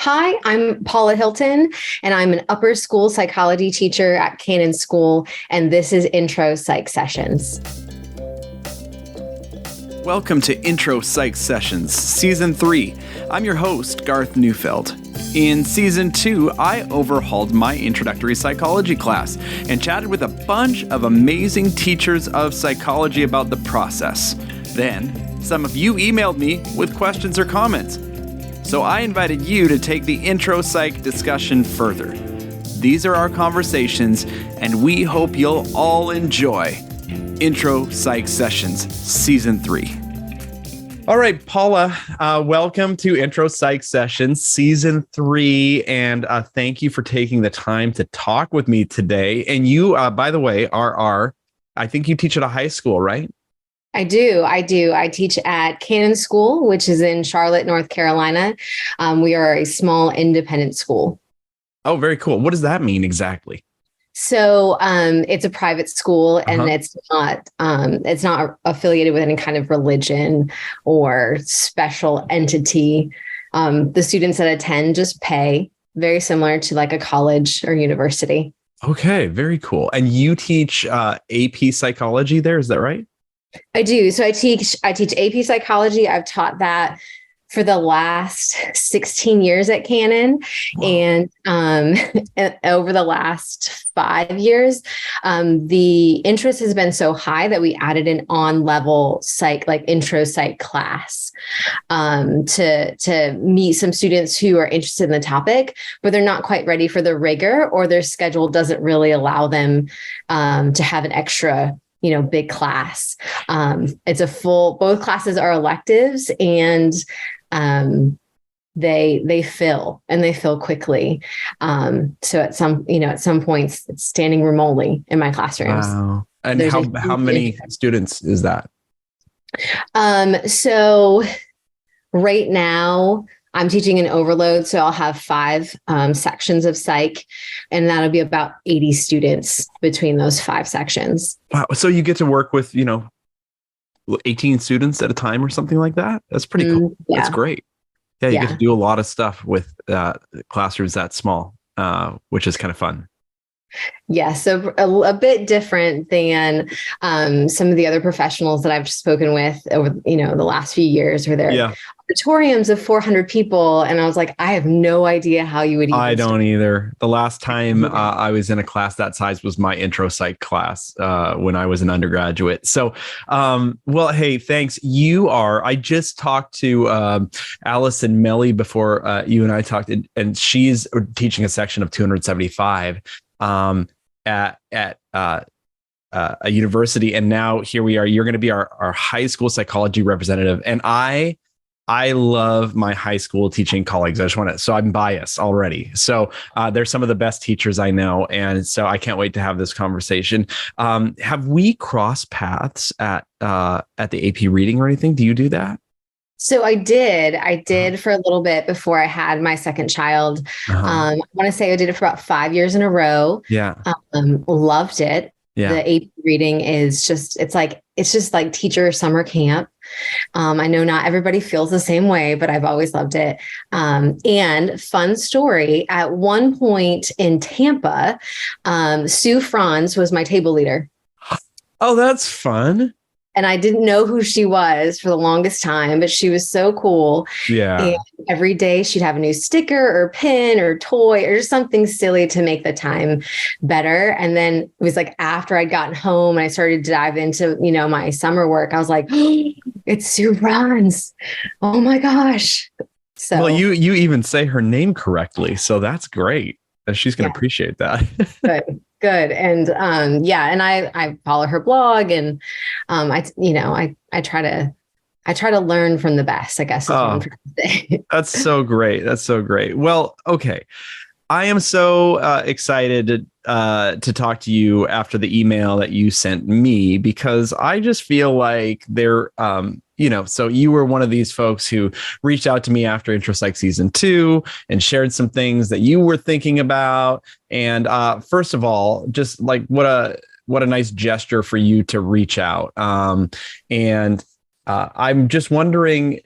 Hi, I'm Paula Hylton, and I'm an upper school psychology teacher at Cannon School, and this is IntroPsychSessions. Welcome to IntroPsychSessions, Season 3. I'm your host, Garth Neufeld. In Season 2, I overhauled my Introductory Psychology class and chatted with a bunch of amazing teachers of psychology about the process. Then, some of you emailed me with questions or comments. So I invited you to take the intro psych discussion further. These are our conversations, and we hope you'll all enjoy Intro Psych Sessions Season 3. All right, Paula, welcome to Intro Psych Sessions Season 3, and thank you for taking the time to talk with me today. And you, by the way, I think you teach at a high school, right? I do. I teach at Cannon School, which is in Charlotte, North Carolina. We are a small independent school. Oh, very cool. What does that mean exactly? So it's a private school, and it's not affiliated with any kind of religion or special entity. The students that attend just pay, very similar to like a college or university. Okay, very cool. And you teach AP psychology there, is that right? I do. So I teach AP psychology. I've taught that for the last 16 years at Cannon. Wow. And over the last 5 years, the interest has been so high that we added an on-level psych, like intro psych class, to meet some students who are interested in the topic, but they're not quite ready for the rigor, or their schedule doesn't really allow them to have an extra big class. It's both classes are electives, and they fill quickly. So at some points it's standing room only in my classrooms. Wow. And how many students is that? So right now I'm teaching an overload, so I'll have 5 sections of psych, and that'll be about 80 students between those 5 sections. Wow. So you get to work with, 18 students at a time or something like that? That's pretty cool. Yeah. That's great. Yeah, you get to do a lot of stuff with classrooms that small, which is kind of fun. Yeah, so a bit different than some of the other professionals that I've spoken with over the last few years, where they're auditoriums of 400 people, and I was like, I have no idea how you would. I don't either. The last time I was in a class that size was my intro psych class when I was an undergraduate. So, well, hey, thanks. I just talked to Allison Melly before you and I talked, and she's teaching a section of 275. At a university, and now here we are. You're going to be our high school psychology representative, and I love my high school teaching colleagues. So I'm biased already. So they're some of the best teachers I know, and so I can't wait to have this conversation. Have we crossed paths at the AP reading or anything? Do you do that? So I did for a little bit before I had my second child. I want to say I did it for about 5 years in a row. Yeah. Loved it. Yeah. The AP reading is it's just like teacher summer camp. I know not everybody feels the same way, but I've always loved it. And fun story, at one point in Tampa, Sue Franz was my table leader. Oh, that's fun. And I didn't know who she was for the longest time, but she was so cool. Yeah. And every day she'd have a new sticker or pin or toy or just something silly to make the time better. And then it was like after I'd gotten home and I started to dive into, my summer work, I was like, oh, it's Sue Franz. Oh my gosh. So well, you even say her name correctly. So that's great. She's going to appreciate that. Good. And and I follow her blog, and I try to learn from the best, I guess. That's so great. That's so great. Well, okay. I am so excited to talk to you after the email that you sent me, because I just feel like so you were one of these folks who reached out to me after Intro Psych Season 2 and shared some things that you were thinking about. And first of all, just like what a nice gesture for you to reach out. And I'm just wondering,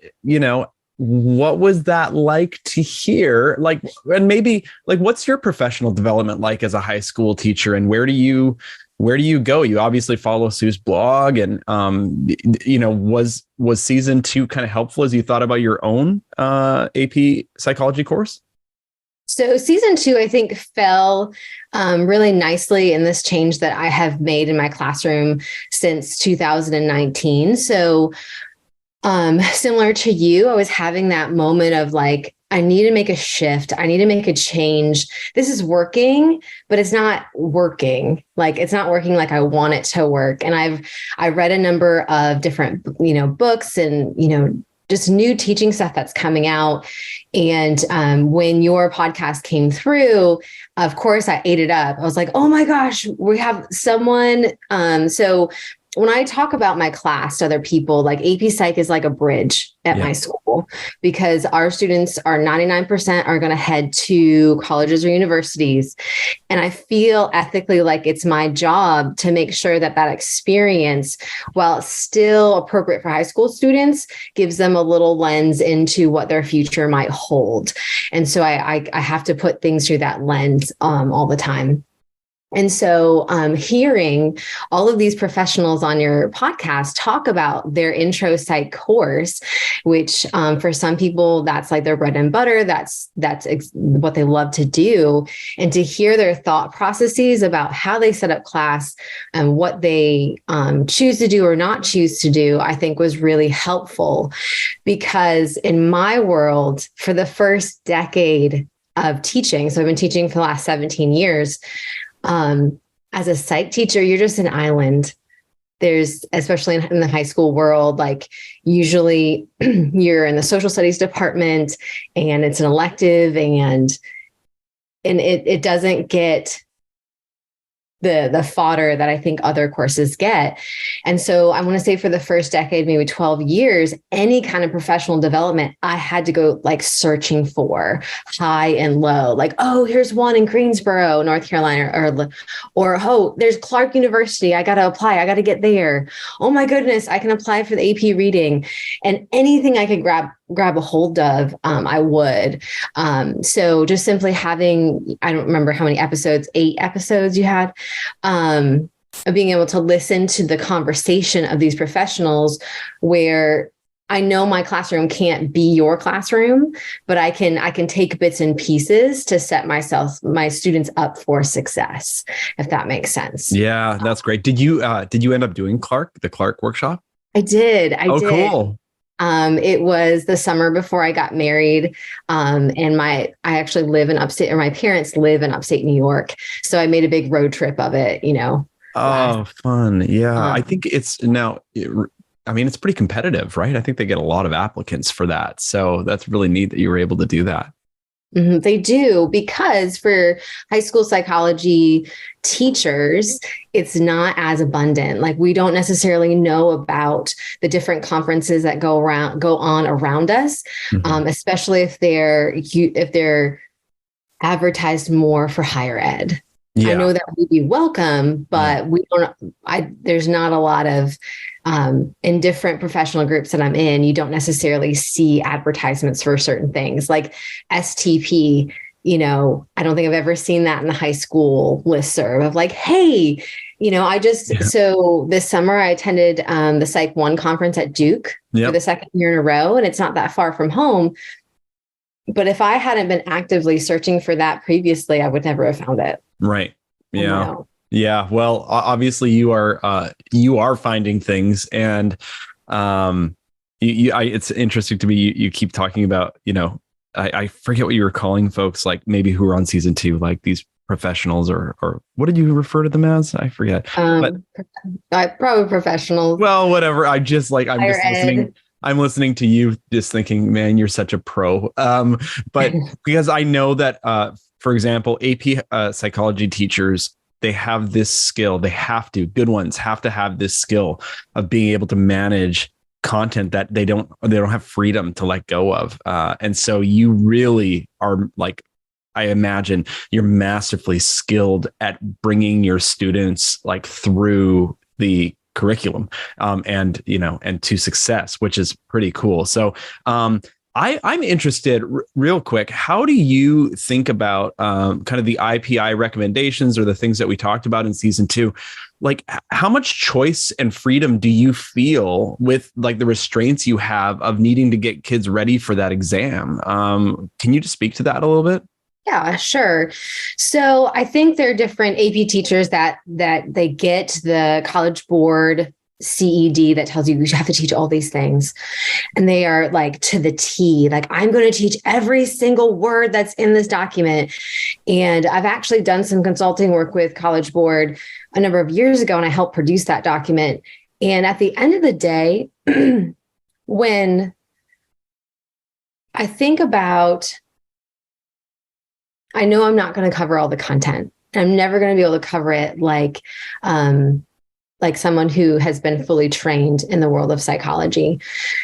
what was that like to hear? Like, and maybe like, what's your professional development like as a high school teacher, and where do you go? You obviously follow Sue's blog, and was season 2 kind of helpful as you thought about your own AP psychology course? So season 2, I think, fell really nicely in this change that I have made in my classroom since 2019. So similar to you, I was having that moment of like, I need to make a shift. I need to make a change. This is working, but it's not working. Like, it's not working like I want it to work. And I read a number of different, books and, just new teaching stuff that's coming out. And when your podcast came through, of course, I ate it up. I was like, oh my gosh, we have someone. So when I talk about my class to other people, like AP Psych is like a bridge at my school, because our students are 99% are going to head to colleges or universities. And I feel ethically like it's my job to make sure that that experience, while it's still appropriate for high school students, gives them a little lens into what their future might hold. And so I have to put things through that lens all the time. And so hearing all of these professionals on your podcast talk about their intro psych course, which for some people, that's like their bread and butter, that's what they love to do. And to hear their thought processes about how they set up class and what they choose to do or not choose to do, I think was really helpful. Because in my world, for the first decade of teaching, so I've been teaching for the last 17 years, as a psych teacher, you're just an island. There's, especially in the high school world, like usually you're in the social studies department and it's an elective, and it doesn't get the fodder that I think other courses get. And so I want to say for the first decade, maybe 12 years, any kind of professional development, I had to go like searching for high and low, like, oh, here's one in Greensboro, North Carolina, or oh, there's Clark University. I got to apply. I got to get there. Oh my goodness, I can apply for the AP reading, and anything I could grab a hold of, I would. So just simply having, I don't remember how many episodes, 8 episodes you had, of being able to listen to the conversation of these professionals, where I know my classroom can't be your classroom, but I can take bits and pieces to set my students up for success, if that makes sense. Yeah, that's great. Did you end up doing the Clark workshop? I did. Oh, cool. It was the summer before I got married. And I actually live in upstate, or my parents live in upstate New York. So I made a big road trip of it, Oh, fun. Yeah. I think it's now, it's pretty competitive, right? I think they get a lot of applicants for that. So that's really neat that you were able to do that. Mm-hmm. They do, because for high school psychology teachers, it's not as abundant. Like, we don't necessarily know about the different conferences that go on around us, especially if they're advertised more for higher ed. Yeah. I know that we'd be welcome, but there's not a lot of, in different professional groups that I'm in, you don't necessarily see advertisements for certain things like STP. I don't think I've ever seen that in the high school listserv of like, hey, so this summer I attended the Psych 1 conference at Duke for the second year in a row, and it's not that far from home. But if I hadn't been actively searching for that previously, I would never have found it. Right. Yeah. Yeah. Well, obviously you are finding things, and it's interesting to me. You keep talking about, I forget what you were calling folks, like maybe who are on season 2, like these professionals, or what did you refer to them as? I forget. Probably professionals. Well, whatever. I'm just listening. I'm listening to you just thinking, man, you're such a pro. But because I know that, for example, AP psychology teachers, they have this skill. Good ones have to have this skill of being able to manage content that they don't have freedom to let go of. And so you really are, like, I imagine you're masterfully skilled at bringing your students like through the curriculum, and to success, which is pretty cool. So, I'm interested real quick. How do you think about kind of the IPI recommendations or the things that we talked about in season 2? Like, how much choice and freedom do you feel with like the restraints you have of needing to get kids ready for that exam? Can you just speak to that a little bit? Yeah, sure. So I think there are different AP teachers that they get the College Board CED that tells you have to teach all these things. And they are like to the T, like, I'm going to teach every single word that's in this document. And I've actually done some consulting work with College Board a number of years ago, and I helped produce that document. And at the end of the day, when I think about, I know I'm not going to cover all the content. I'm never going to be able to cover it like someone who has been fully trained in the world of psychology.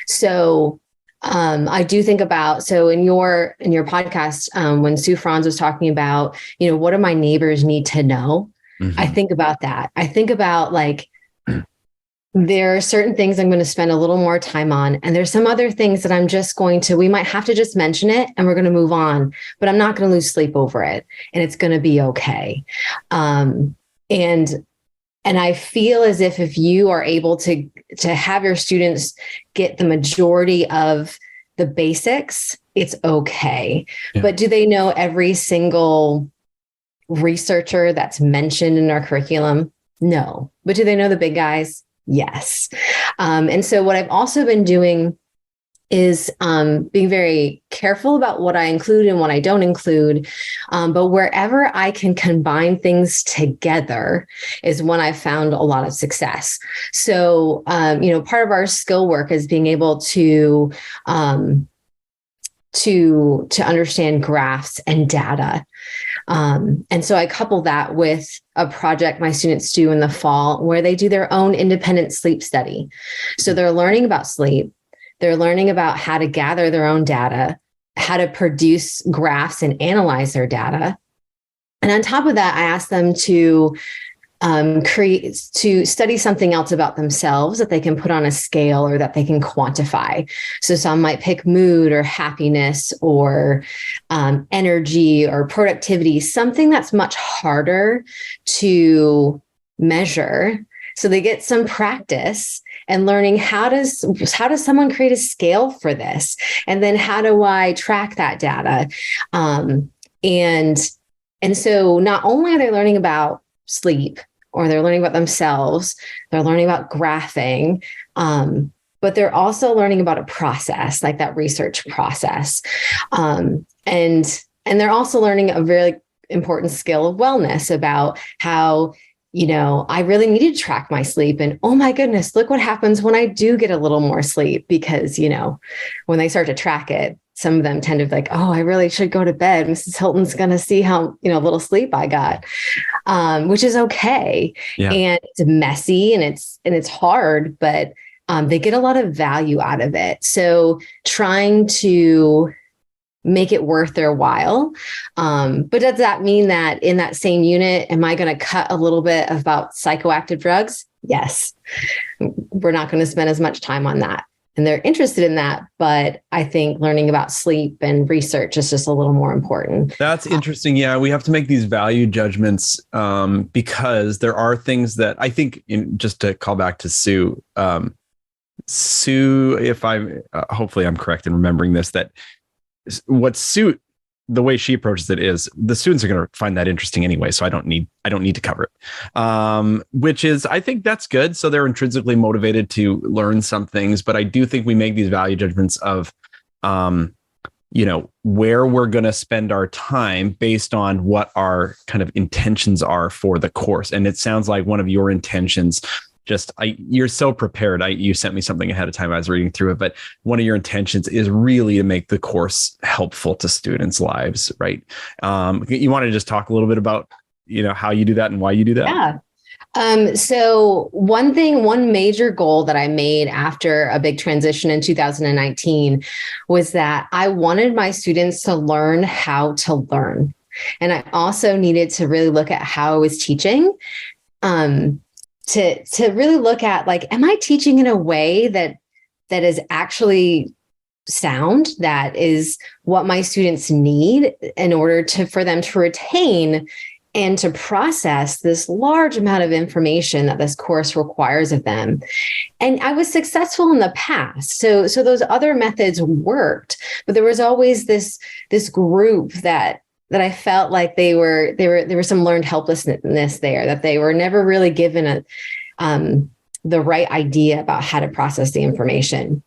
So I do think about, so in your podcast, when Sue Franz was talking about, what do my neighbors need to know? Mm-hmm. I think about that. I think about like, there are certain things I'm going to spend a little more time on. And there's some other things that I'm just we might have to just mention it and we're going to move on, but I'm not going to lose sleep over it. And it's going to be okay. And I feel as if you are able to have your students get the majority of the basics, it's okay. Yeah. But do they know every single researcher that's mentioned in our curriculum? No. But do they know the big guys? Yes. And so what I've also been doing is being very careful about what I include and what I don't include. But wherever I can combine things together is when I've found a lot of success. So, part of our skill work is being able to understand graphs and data. And so I couple that with a project my students do in the fall where they do their own independent sleep study. So they're learning about sleep. They're learning about how to gather their own data, how to produce graphs and analyze their data. And on top of that, I ask them to study something else about themselves that they can put on a scale or that they can quantify. So some might pick mood or happiness or energy or productivity, something that's much harder to measure. So they get some practice and learning how does someone create a scale for this? And then how do I track that data? And so not only are they learning about sleep, or they're learning about themselves, they're learning about graphing, but they're also learning about a process, like that research process. And they're also learning a very important skill of wellness about how, I really need to track my sleep. And oh my goodness, look what happens when I do get a little more sleep, because, when they start to track it, some of them tend to be like, oh, I really should go to bed. Mrs. Hylton's going to see how, little sleep I got, which is okay. Yeah. And it's messy and it's hard, but they get a lot of value out of it. So trying to make it worth their while. But does that mean that in that same unit, am I going to cut a little bit about psychoactive drugs? Yes. We're not going to spend as much time on that. And they're interested in that. But I think learning about sleep and research is just a little more important. That's interesting. Yeah, we have to make these value judgments because there are things that I think, just to call back to Sue, if I'm, hopefully I'm correct in remembering this, that what Sue, the way she approaches it is the students are going to find that interesting anyway. So I don't need to cover it, which is, I think that's good. So they're intrinsically motivated to learn some things, but I do think we make these value judgments of, where we're going to spend our time based on what our kind of intentions are for the course. And it sounds like one of your intentions, you're so prepared. You sent me something ahead of time. I was reading through it, but one of your intentions is really to make the course helpful to students' lives, right? You want to just talk a little bit about, how you do that and why you do that? Yeah. So one major goal that I made after a big transition in 2019 was that I wanted my students to learn how to learn. And I also needed to really look at how I was teaching, to really look at, like, am I teaching in a way that is actually sound, that is what my students need in order for them to retain and to process this large amount of information that this course requires of them. And I was successful in the past. So those other methods worked, but there was always this group that I felt like there was some learned helplessness there, that they were never really given the right idea about how to process the information.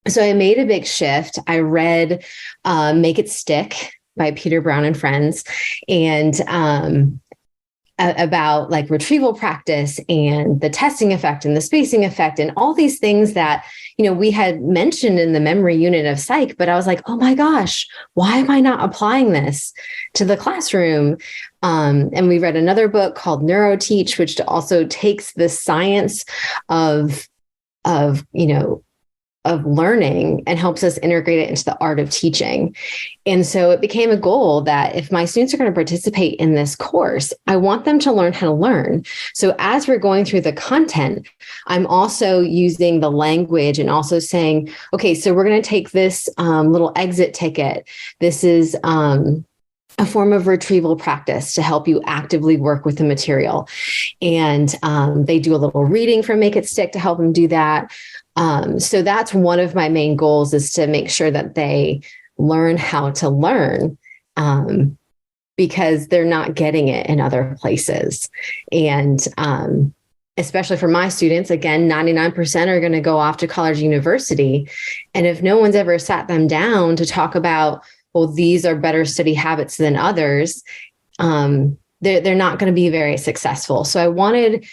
So I made a big shift. I read Make It Stick by Peter Brown and Friends, and about like retrieval practice and the testing effect and the spacing effect and all these things that, we had mentioned in the memory unit of psych, but I was like, oh my gosh, why am I not applying this to the classroom? And we read another book called NeuroTeach, which also takes the science of learning and helps us integrate it into the art of teaching. And so it became a goal that if my students are going to participate in this course, I want them to learn how to learn. So as we're going through the content, I'm also using the language and also saying, okay, so we're going to take this little exit ticket. This is a form of retrieval practice to help you actively work with the material. And they do a little reading from Make It Stick to help them do that. So that's one of my main goals, is to make sure that they learn how to learn, because they're not getting it in other places. And especially for my students, again, 99% are going to go off to college, university. And if no one's ever sat them down to talk about, well, these are better study habits than others, they're not going to be very successful. So I wanted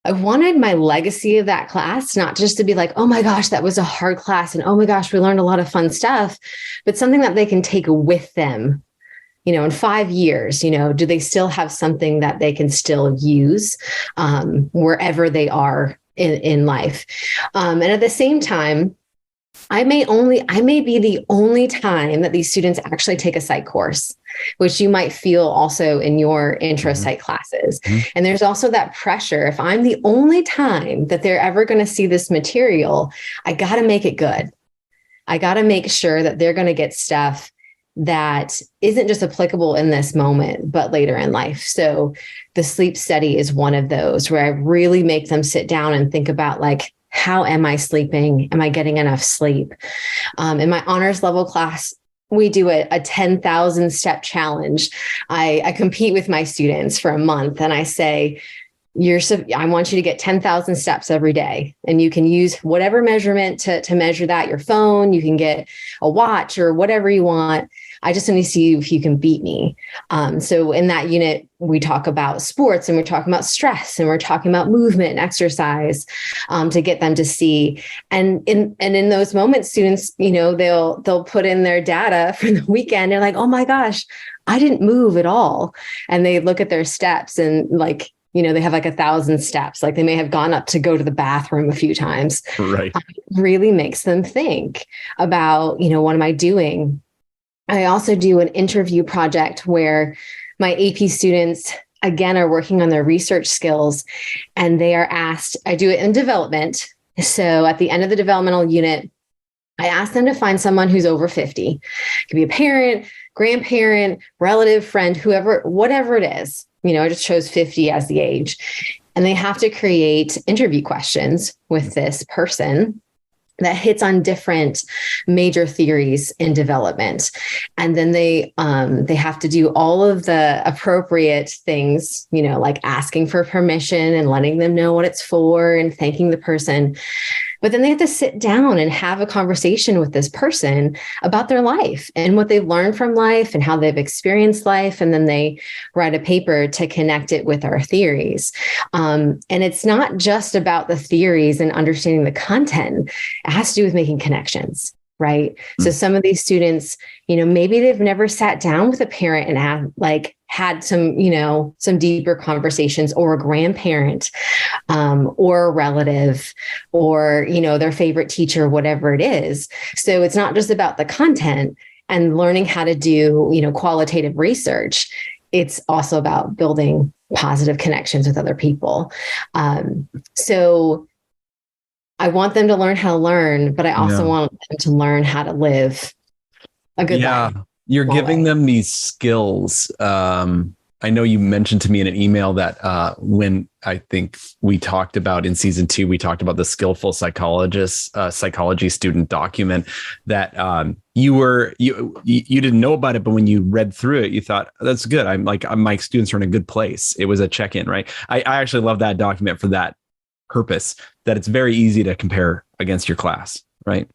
my legacy of that class not just to be like, oh my gosh, that was a hard class, and oh my gosh, we learned a lot of fun stuff, but something that they can take with them, in 5 years, do they still have something that they can still use wherever they are in life? And at the same time, I may be the only time that these students actually take a psych course, which you might feel also in your intro psych classes. Mm-hmm. And there's also that pressure. If I'm the only time that they're ever going to see this material, I got to make it good. I got to make sure that they're going to get stuff that isn't just applicable in this moment, but later in life. So the sleep study is one of those where I really make them sit down and think about, like, how am I sleeping? Am I getting enough sleep? In my honors level class, we do a 10,000 step challenge. I compete with my students for a month, and I say, I want you to get 10,000 steps every day. And you can use whatever measurement to measure that, your phone, you can get a watch or whatever you want. I just need to see if you can beat me. So in that unit, we talk about sports, and we're talking about stress, and we're talking about movement and exercise, to get them to see. And in those moments, students, they'll put in their data for the weekend. They're like, oh my gosh, I didn't move at all. And they look at their steps, and they have like 1,000 steps. Like they may have gone up to go to the bathroom a few times. Right. It really makes them think about, what am I doing? I also do an interview project where my AP students, again, are working on their research skills, and they are asked, I do it in development. So at the end of the developmental unit, I ask them to find someone who's over 50. It could be a parent, grandparent, relative, friend, whoever, whatever it is. I just chose 50 as the age. And they have to create interview questions with this person that hits on different major theories in development. And then they have to do all of the appropriate things, like asking for permission and letting them know what it's for and thanking the person. But then they have to sit down and have a conversation with this person about their life and what they've learned from life and how they've experienced life. And then they write a paper to connect it with our theories. And it's not just about the theories and understanding the content. It has to do with making connections, right? Mm-hmm. So some of these students, maybe they've never sat down with a parent and had some deeper conversations, or a grandparent, or a relative, or, their favorite teacher, whatever it is. So it's not just about the content and learning how to do, qualitative research. It's also about building positive connections with other people. So I want them to learn how to learn, but I also Yeah. want them to learn how to live a good life. You're that giving way. them these skills. I know you mentioned to me in an email that when I think we talked about in season 2, we talked about the skillful psychology student document that you didn't know about it, but when you read through it, you thought that's good. My students are in a good place. It was a check-in, right? I actually love that document for that purpose, that it's very easy to compare against your class. Right.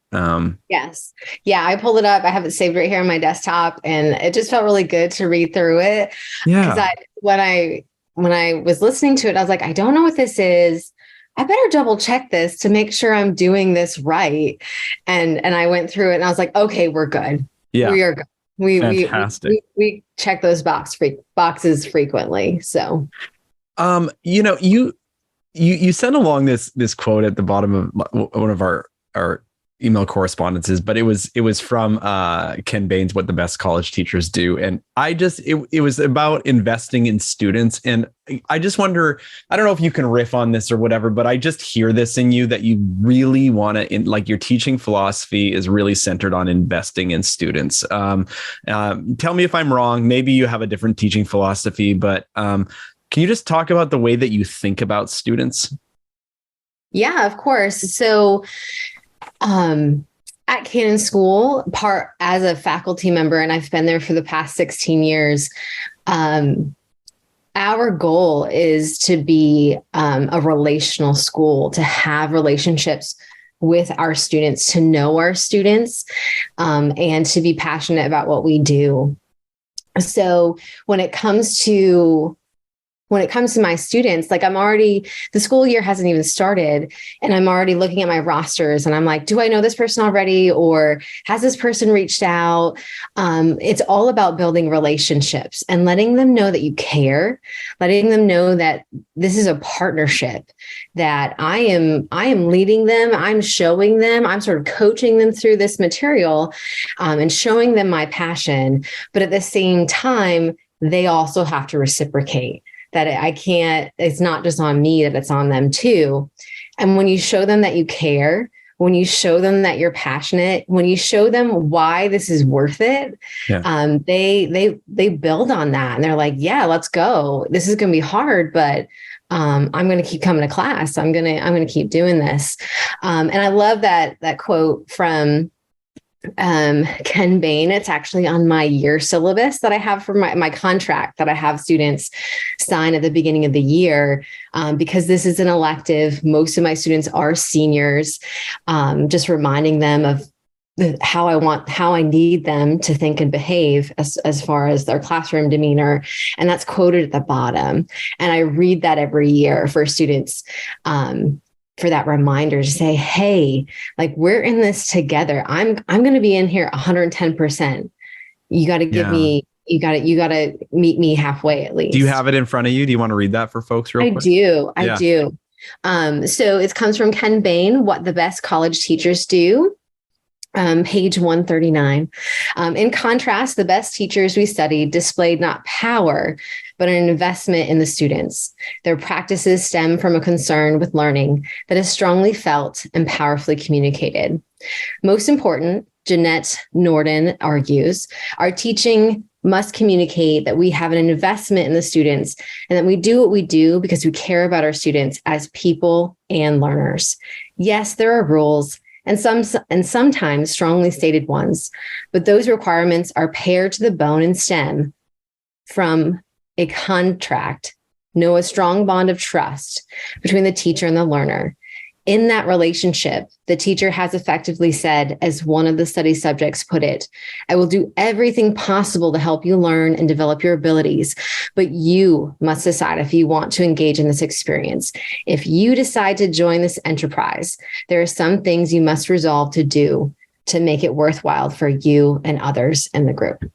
Yes. Yeah. I pulled it up. I have it saved right here on my desktop, and it just felt really good to read through it. Because when I was listening to it, I was like, I don't know what this is. I better double check this to make sure I'm doing this right. And I went through it and I was like, okay, we're good. Yeah. We are good. Fantastic. We check those boxes frequently. So, you sent along this quote at the bottom of one of our email correspondences, but it was from Ken Bain's What the Best College Teachers Do. And it was about investing in students. And I just wonder, I don't know if you can riff on this or whatever, but I just hear this in you that you really want to, like, your teaching philosophy is really centered on investing in students. Tell me if I'm wrong. Maybe you have a different teaching philosophy, but can you just talk about the way that you think about students? Yeah, of course. So, at Cannon School, part as a faculty member, and I've been there for the past 16 years, our goal is to be a relational school, to have relationships with our students, to know our students, and to be passionate about what we do. So when it comes to my students, like the school year hasn't even started, and I'm already looking at my rosters and I'm like, do I know this person already? Or has this person reached out? It's all about building relationships and letting them know that you care, letting them know that this is a partnership, that I am leading them. I'm showing them, I'm sort of coaching them through this material, and showing them my passion. But at the same time, they also have to reciprocate. That it's not just on me, that it's on them too. And when you show them that you care, when you show them that you're passionate, when you show them why this is worth it, they build on that. And they're like, yeah, let's go. This is going to be hard, but I'm going to keep coming to class. I'm going to keep doing this. And I love that quote from Ken Bain. It's actually on my year syllabus that I have for my contract that I have students sign at the beginning of the year, because this is an elective. Most of my students are seniors, just reminding them of how I need them to think and behave as far as their classroom demeanor. And that's quoted at the bottom. And I read that every year for students, for that reminder to say, hey, like, we're in this together. I'm going to be in here 110%. You got to give me, you got to meet me halfway at least. Do you have it in front of you? Do you want to read that for folks real quick? I do. So it comes from Ken Bain, What the Best College Teachers Do. Page 139. In contrast, the best teachers we studied displayed not power, but an investment in the students. Their practices stem from a concern with learning that is strongly felt and powerfully communicated. Most important, Jeanette Norden argues, our teaching must communicate that we have an investment in the students and that we do what we do because we care about our students as people and learners. Yes, there are rules, and sometimes strongly stated ones, but those requirements are pared to the bone and stem from a contract, a strong bond of trust between the teacher and the learner. In that relationship, the teacher has effectively said, as one of the study subjects put it, I will do everything possible to help you learn and develop your abilities, but you must decide if you want to engage in this experience. If you decide to join this enterprise, there are some things you must resolve to do to make it worthwhile for you and others in the group.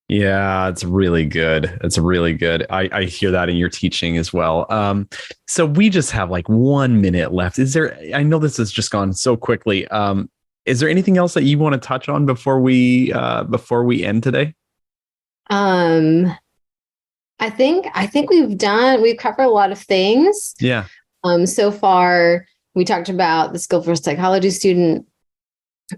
Yeah, it's really good. It's really good. I hear that in your teaching as well. So we just have like 1 minute left. I know this has just gone so quickly. Is there anything else that you want to touch on before we end today? I think we've covered a lot of things. Yeah. So far, We talked about the skillful psychology student.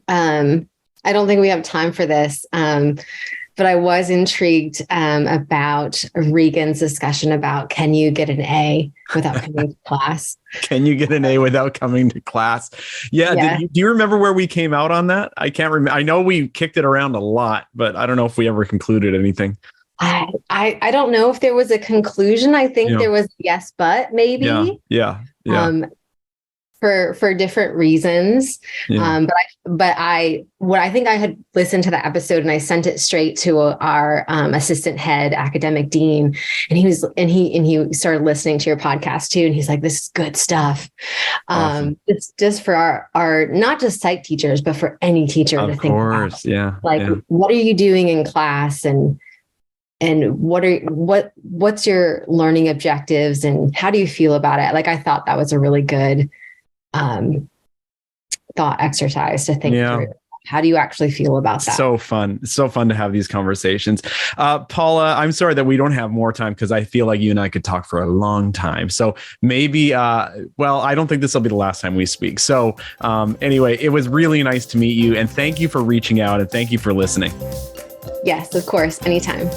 I don't think we have time for this, but I was intrigued about Regan's discussion about, can you get an A without coming to class? Can you get an A without coming to class? Yeah. Do you remember where we came out on that? I can't remember. I know we kicked it around a lot, but I don't know if we ever concluded anything. I don't know if there was a conclusion. I think there was yes, but maybe. Yeah. For different reasons. But I think I had listened to the episode and I sent it straight to our assistant head academic dean, and he started listening to your podcast too. And he's like, this is good stuff. Awesome. It's just for our, not just psych teachers, but for any teacher to think about. What are you doing in class, and what's your learning objectives, and how do you feel about it? Like, I thought that was a really good thought exercise to think through. How do you actually feel about that? So fun to have these conversations. Paula, I'm sorry that we don't have more time, because I feel like you and I could talk for a long time. So maybe, I don't think this will be the last time we speak. So anyway, it was really nice to meet you, and thank you for reaching out, and thank you for listening. Yes, of course. Anytime.